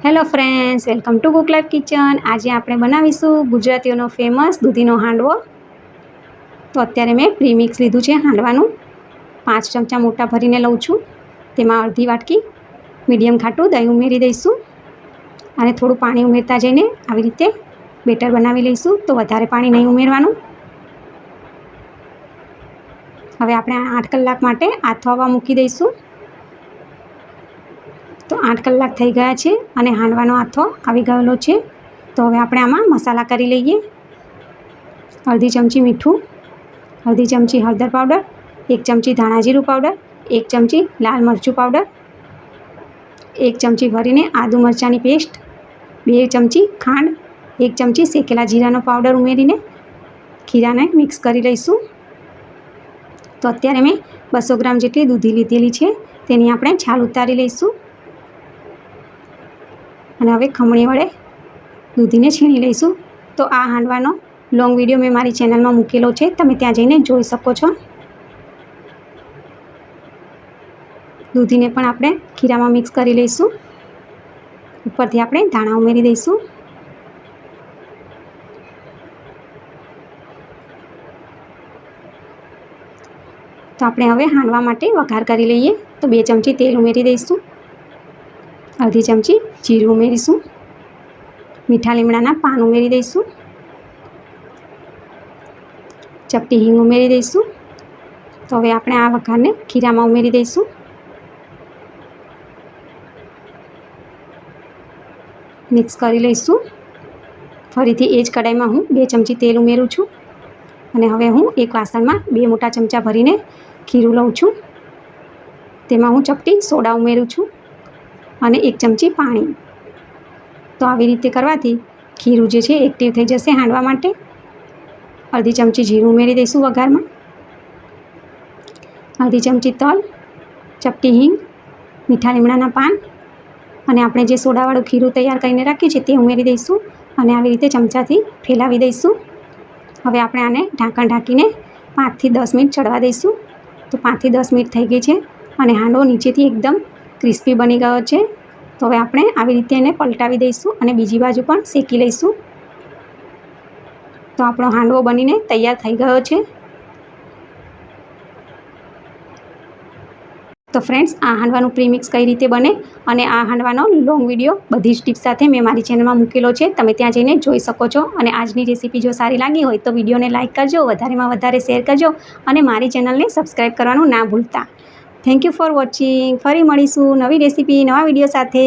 Hello friends, welcome to cook life kitchen. આજે આપણે બનાવીશું ગુજરાતીઓનો ફેમસ દૂધીનો હાંડવો। તો અત્યારે મેં પ્રીમિક્સ લીધું છે હાંડવાનું। 5 ચમચા મોટા ભરીને લઉં છું। તેમાં અડધી વાટકી મીડિયમ ખાટું દહીં ઉમેરી દઈશું અને થોડું પાણી ઉમેરતા જઈને આવી રીતે બેટર બનાવી લઈશું। તો વધારે પાણી નહીં ઉમેરવાનું। હવે આપણે 8 કલાક માટે આથવાવા મૂકી દઈશું। તો 8 કલાક થઈ ગયા છે અને હાંડવાનો આથો આવી ગયેલો છે। તો હવે આપણે આમાં મસાલા કરી લઈએ। અડધી ચમચી મીઠું, અડધી ચમચી હળદર પાવડર, 1 ચમચી ધાણા જીરું પાવડર, 1 ચમચી લાલ મરચું પાવડર, 1 ચમચી ભરીને આદુ મરચાંની પેસ્ટ, 2 ચમચી ખાંડ, 1 ચમચી શેકેલા જીરાનો પાવડર ઉમેરીને ખીરાને મિક્સ કરી લઈશું। તો અત્યારે મેં 200 ગ્રામ જેટલી દૂધી લીધેલી છે, તેની આપણે છાલ ઉતારી લઈશું અને હવે ખમણી વડે દૂધીને છીણી લઈશું। તો આ હાંડવાનો લોંગ વિડીયો મેં મારી ચેનલમાં મૂકેલો છે, તમે ત્યાં જઈને જોઈ શકો છો। દૂધીને પણ આપણે ખીરામાં મિક્સ કરી લઈશું। ઉપરથી આપણે ધાણા ઉમેરી દઈશું। તો આપણે હવે હાંડવા માટે વઘાર કરી લઈએ। તો 2 ચમચી તેલ ઉમેરી દઈશું, અડધી ચમચી જીરું ઉમેરીશું, મીઠા લીમડાના પાન ઉમેરી દઈશું, ચપટી હિંગ ઉમેરી દઈશું। તો હવે આપણે આ વઘારને ખીરામાં ઉમેરી દઈશું। મિક્સ કરી લઈશું। ફરીથી એ જ કઢાઈમાં હું 2 ચમચી તેલ ઉમેરું છું અને હવે હું એક વાસણમાં 2 મોટા ચમચા ભરીને ખીરું લઉં છું। તેમાં હું ચપટી સોડા ઉમેરું છું અને 1 ચમચી પાણી। તો આવી રીતે કરવાથી ખીરું જે છે એક્ટિવ થઈ જશે હાંડવા માટે। અડધી ચમચી જીરું ઉમેરી દઈશું વઘારમાં, અડધી ચમચી તલ, ચપટી હિંગ, મીઠા લીમડાના પાન અને આપણે જે સોડાવાળું ખીરું તૈયાર કરીને રાખ્યું છે તે ઉમેરી દઈશું અને આવી રીતે ચમચાથી ફેલાવી દઈશું। હવે આપણે આને ઢાંકણ ઢાંકીને 5 થી 10 મિનિટ ચડવા દઈશું। તો 5 થી 10 મિનિટ થઈ ગઈ છે અને હાંડવો નીચેથી એકદમ ક્રિસ્પી બની ગયો છે। તો હવે આપણે આવી રીતે એને પલટાવી દઈશું અને બીજી બાજુ પણ શેકી લઈશું। તો આપણો હાંડવો બનીને તૈયાર થઈ ગયો છે। તો ફ્રેન્ડ્સ, આ હાંડવાનું પ્રીમિક્સ કઈ રીતે બને અને આ હાંડવાનો લોંગ વિડીયો બધી જ ટિપ્સ સાથે મેં મારી ચેનલમાં મૂકેલો છે, તમે ત્યાં જઈને જોઈ શકો છો। અને આજની રેસીપી જો સારી લાગી હોય તો વિડીયોને લાઇક કરજો, વધારેમાં વધારે શેર કરજો અને મારી ચેનલને સબસ્ક્રાઈબ કરવાનું ના ભૂલતા। Thank you for watching. ફરી મળીશું નવી રેસીપી નવા વિડીયો સાથે।